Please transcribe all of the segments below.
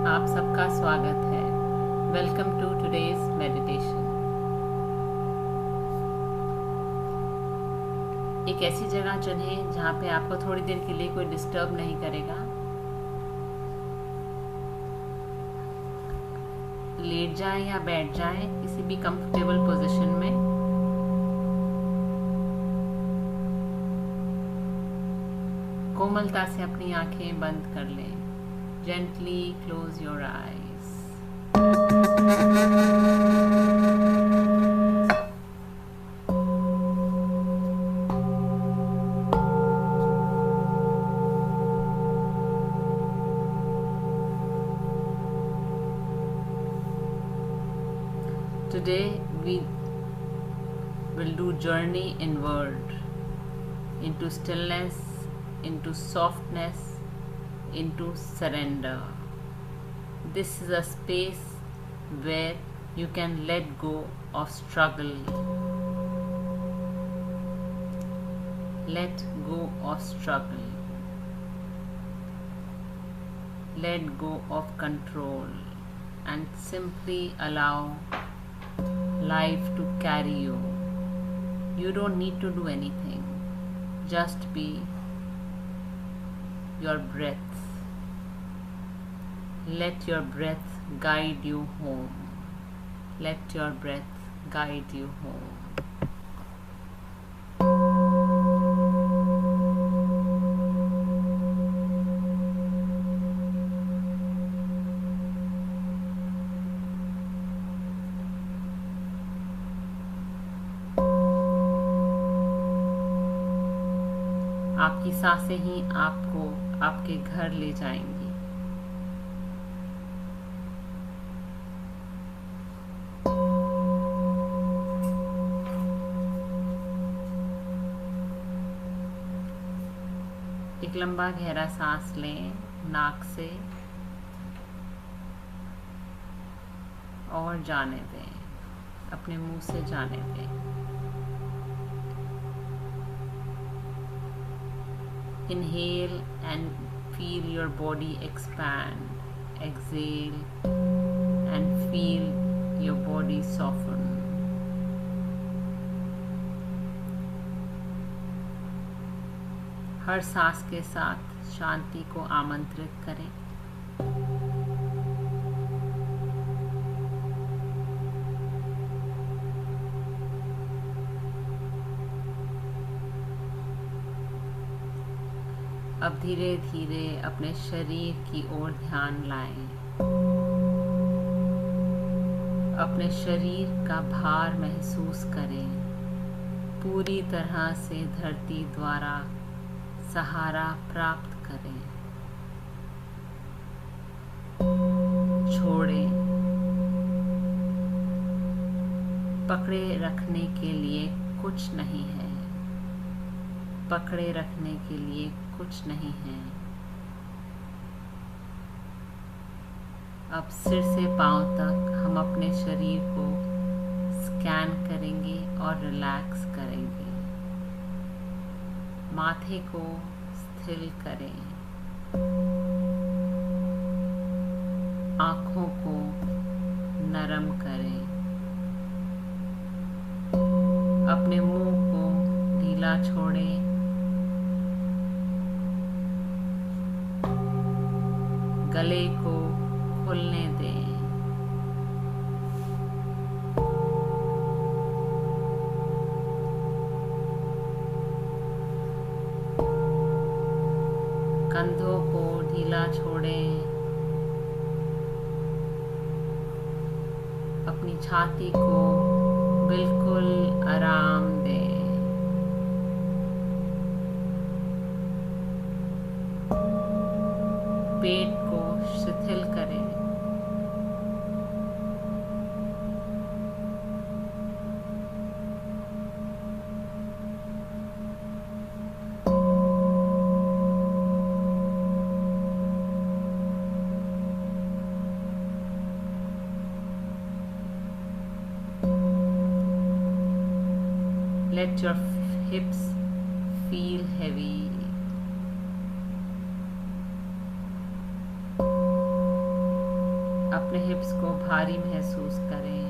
आप सबका स्वागत है। Welcome to today's meditation. एक ऐसी जगह चुनें जहाँ पे आपको थोड़ी देर के लिए कोई डिस्टर्ब नहीं करेगा। लेट जाएं या बैठ जाएं किसी भी कंफर्टेबल पोजीशन में। कोमलता से अपनी आंखें बंद कर लें। Gently close your eyes. Today we will do journey inward, into stillness, into softness, into surrender. This is a space where you can let go of struggle. Let go of struggle. Let go of control and simply allow life to carry you. You don't need to do anything. Just be your breath. Let your breath guide you home. Let your breath guide you home. आपकी सांसें ही आपको आपके घर ले जाएंगी। एक लंबा गहरा सांस लें नाक से और जाने दें, अपने मुंह से जाने दें। Inhale and feel your body expand. Exhale and feel your body soften. हर सांस के साथ शांति को आमंत्रित करें। अब धीरे धीरे अपने शरीर की ओर ध्यान लाएं। अपने शरीर का भार महसूस करें। पूरी तरह से धरती द्वारा सहारा प्राप्त करें। छोड़ें। पकड़े रखने के लिए कुछ नहीं है। पकड़े रखने के लिए कुछ नहीं है। अब सिर से पांव तक हम अपने शरीर को स्कैन करेंगे और रिलैक्स करेंगे। माथे को स्थिर करें। आँखों को नरम करें। अपने मुंह को ढीला छोड़ें। गले को खुलने दें। कंधों को ढीला छोड़ें। अपनी छाती को बिल्कुल आराम दें। पेट को शिथिल करें। Let your hips feel heavy. अपने हिप्स को भारी महसूस करें,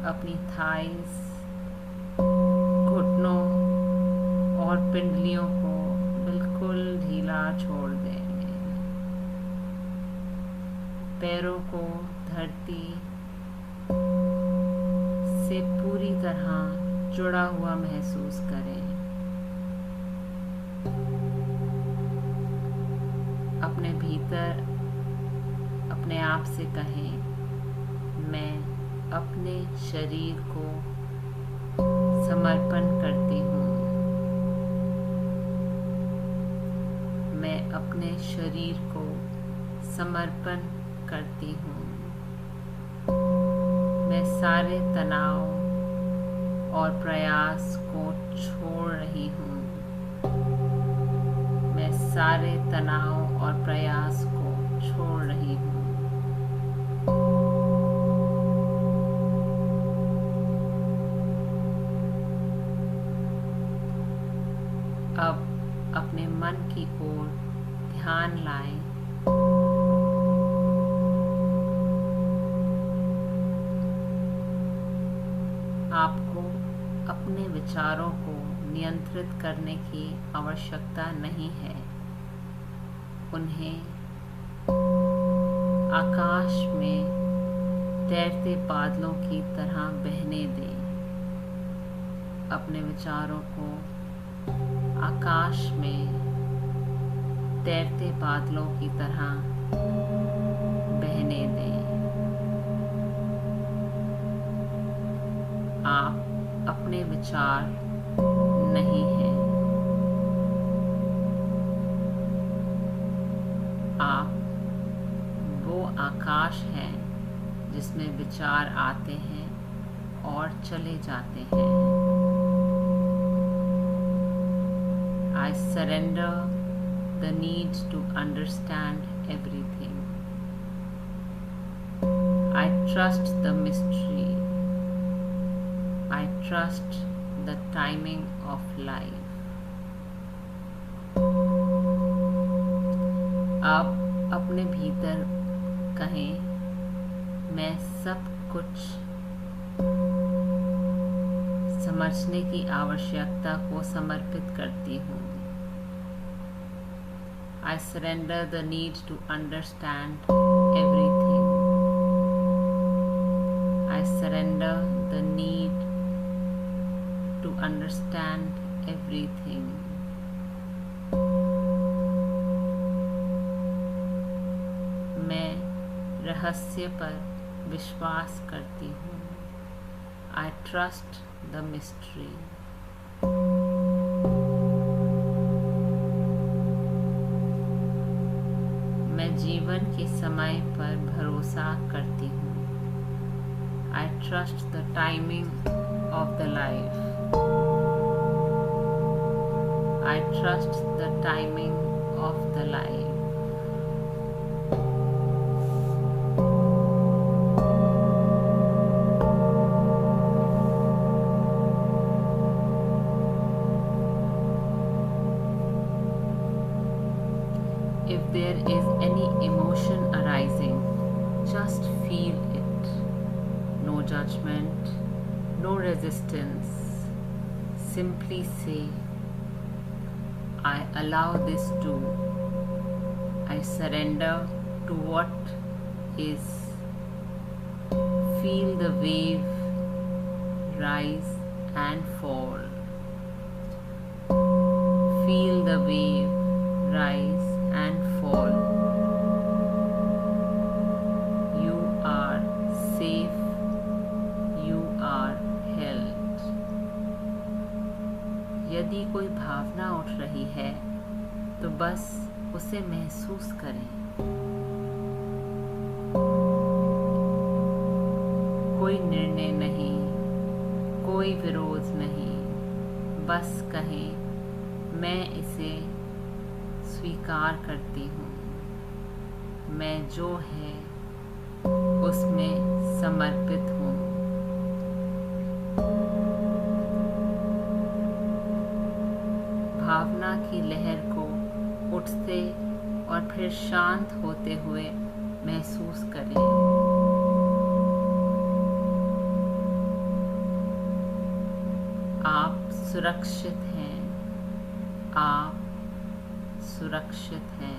अपनी थाइस, घुटनों और पिंडलियों को बिल्कुल ढीला छोड़ दें। पैरों को धरती से पूरी तरह जुड़ा हुआ महसूस करें। अपने भीतर अपने आप से कहें, मैं अपने शरीर को समर्पण करती हूँ। मैं अपने शरीर को समर्पण करती हूँ। मैं सारे तनाव और प्रयास को छोड़ रही हूँ। मैं सारे तनाव और प्रयास को छोड़ रही हूँ। अब अपने मन की ओर ध्यान लाएं। आपको अपने विचारों को नियंत्रित करने की आवश्यकता नहीं है। उन्हें आकाश में तैरते बादलों की तरह बहने दें। अपने विचारों को आकाश में तैरते बादलों की तरह बहने दें। आप अपने विचार नहीं हैं। आप वो आकाश हैं जिसमें विचार आते हैं और चले जाते हैं। I surrender the need to understand everything. I trust the mystery. I trust the timing of life. अब अपने भीतर कहें, मैं सब कुछ समझने की आवश्यकता को समर्पित करती हूँ। I surrender the need to understand everything. I surrender the need to understand everything. मैं रहस्य पर विश्वास करती हूँ। I trust the mystery. मैं जीवन के समय पर भरोसा करती हूँ। I trust the timing of the life. I trust the timing of the life. If there is any emotion arising, just feel it. No judgment, no resistance. Simply say, I allow this to. I surrender to what is. Feel the wave rise and fall. Feel the wave rise and fall. You are safe. You are held. यदि कोई भावना उठ रही है तो बस उसे महसूस करें। कोई निर्णय नहीं, कोई विरोध नहीं, बस कहें, मैं इसे स्वीकार करती हूँ। मैं जो है उसमें समर्पित हूँ। भावना की लहर को उठते और फिर शांत होते हुए महसूस करें। आप सुरक्षित हैं। आप सुरक्षित हैं।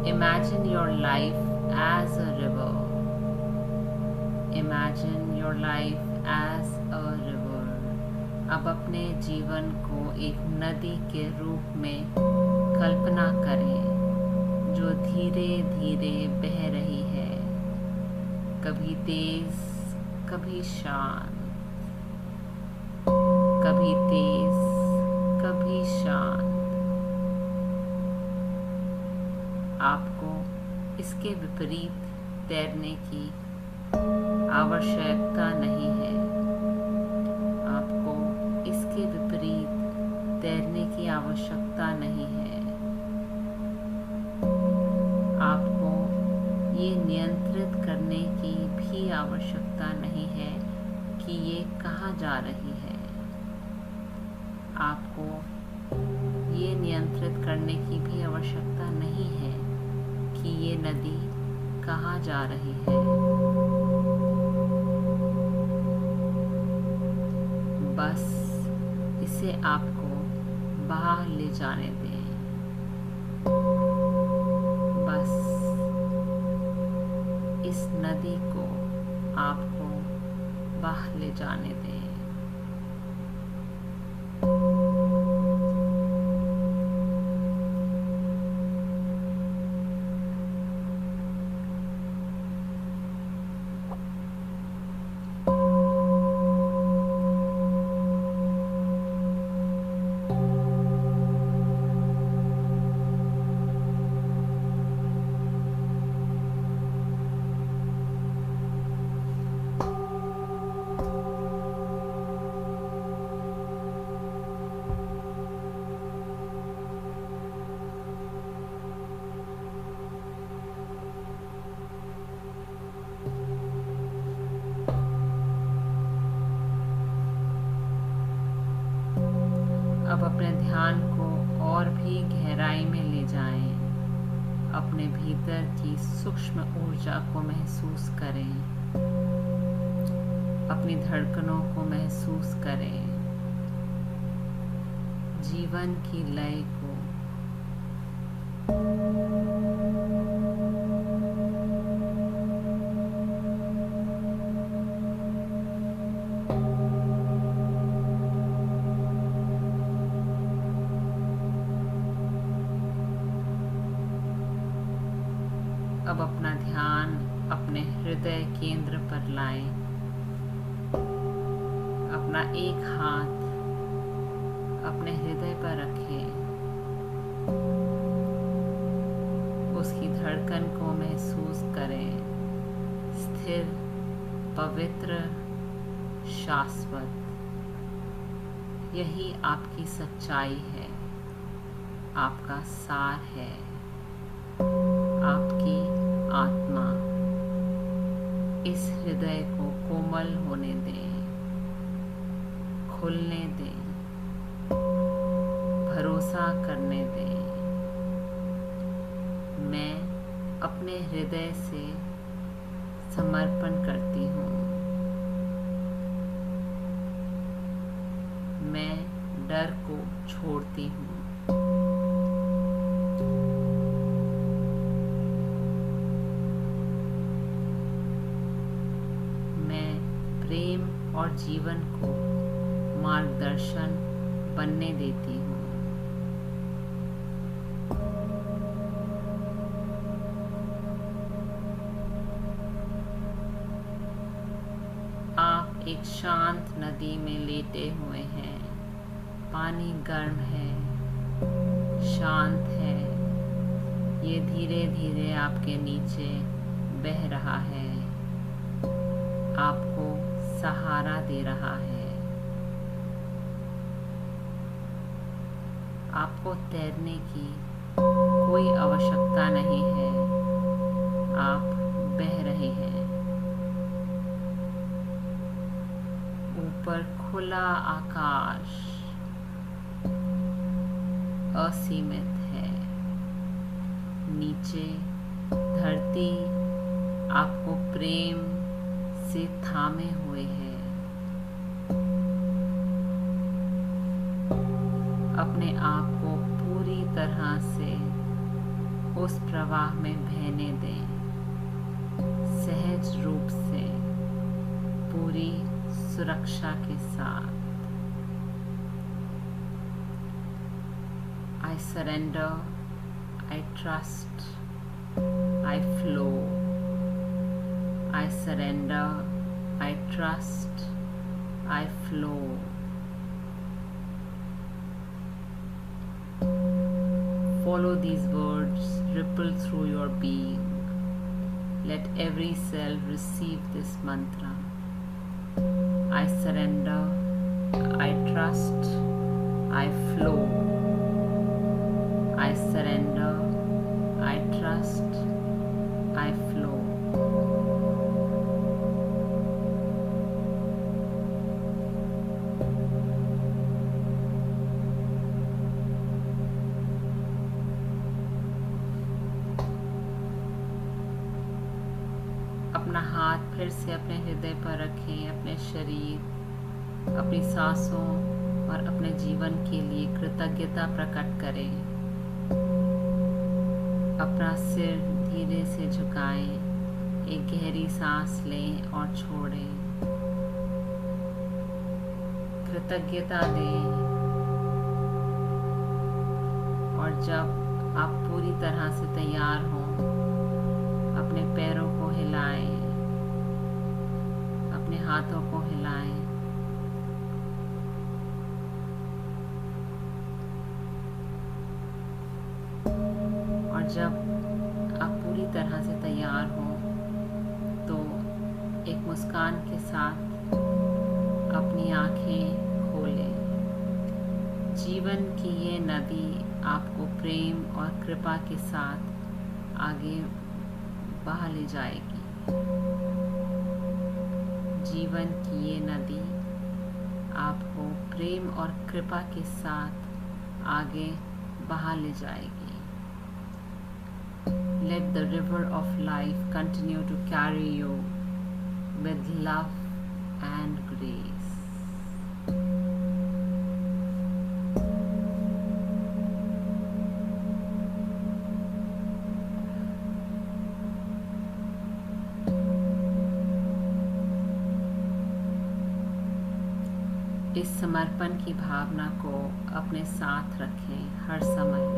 Imagine your life as a river. Imagine your life as a river. अब अपने जीवन को एक नदी के रूप में कल्पना करें, जो धीरे धीरे बह रही है, कभी तेज, कभी शांत, कभी तेज, कभी शांत। आपको इसके विपरीत तैरने की आवश्यकता नहीं है। आपको इसके विपरीत तैरने की आवश्यकता नहीं है। आपको ये नियंत्रित करने की भी आवश्यकता नहीं है कि ये कहाँ जा रही है। आपको ये नियंत्रित करने की भी आवश्यकता नहीं है कि ये नदी कहाँ जा रही है। बस इसे आपको बाहर ले जाने दें। बस इस नदी को आपको बाहर ले जाने दें। अब अपने ध्यान को और भी गहराई में ले जाएं। अपने भीतर की सूक्ष्म ऊर्जा को महसूस करें। अपनी धड़कनों को महसूस करें। जीवन की लय को। अब अपना ध्यान अपने हृदय केंद्र पर लाएं। अपना एक हाथ अपने हृदय पर रखें। उसकी धड़कन को महसूस करें। स्थिर, पवित्र, शाश्वत। यही आपकी सच्चाई है, आपका सार है, आपकी आत्मा। इस हृदय को कोमल होने दें, खुलने दें, भरोसा करने दें। मैं अपने हृदय से समर्पण करती हूँ। मैं डर को छोड़ती हूँ। प्रेम और जीवन को मार्गदर्शन बनने देती हूँ। आप एक शांत नदी में लेटे हुए हैं। पानी गर्म है, शांत है। ये धीरे धीरे आपके नीचे बह रहा है, आपको सहारा दे रहा है। आपको तैरने की कोई आवश्यकता नहीं है। आप बह रहे हैं। ऊपर खुला आकाश असीमित है। नीचे धरती आपको प्रेम से थामे हुए है। अपने आप को पूरी तरह से उस प्रवाह में बहने दें, सहज रूप से, पूरी सुरक्षा के साथ। I surrender, I trust, I flow. I surrender, I trust, I flow. Follow these words, ripple through your being. Let every cell receive this mantra. I surrender, I trust, I flow. I surrender, I trust, I flow. अपना हाथ फिर से अपने हृदय पर रखें। अपने शरीर, अपनी सांसों और अपने जीवन के लिए कृतज्ञता प्रकट करें। अपना सिर धीरे से झुकाएं, एक गहरी सांस लें और छोड़ें। कृतज्ञता दें और जब आप पूरी तरह से तैयार हों, अपने पैरों को हिलाएं, अपने हाथों को हिलाएं। और जब आप पूरी तरह से तैयार हो तो एक मुस्कान के साथ अपनी आंखें खोलें। जीवन की ये नदी आपको प्रेम और कृपा के साथ आगे बहा ले जाएगी। जीवन की ये नदी आपको प्रेम और कृपा के साथ आगे बहा ले जाएगी। Let the river of life continue to carry you with love and grace. इस समर्पण की भावना को अपने साथ रखें हर समय।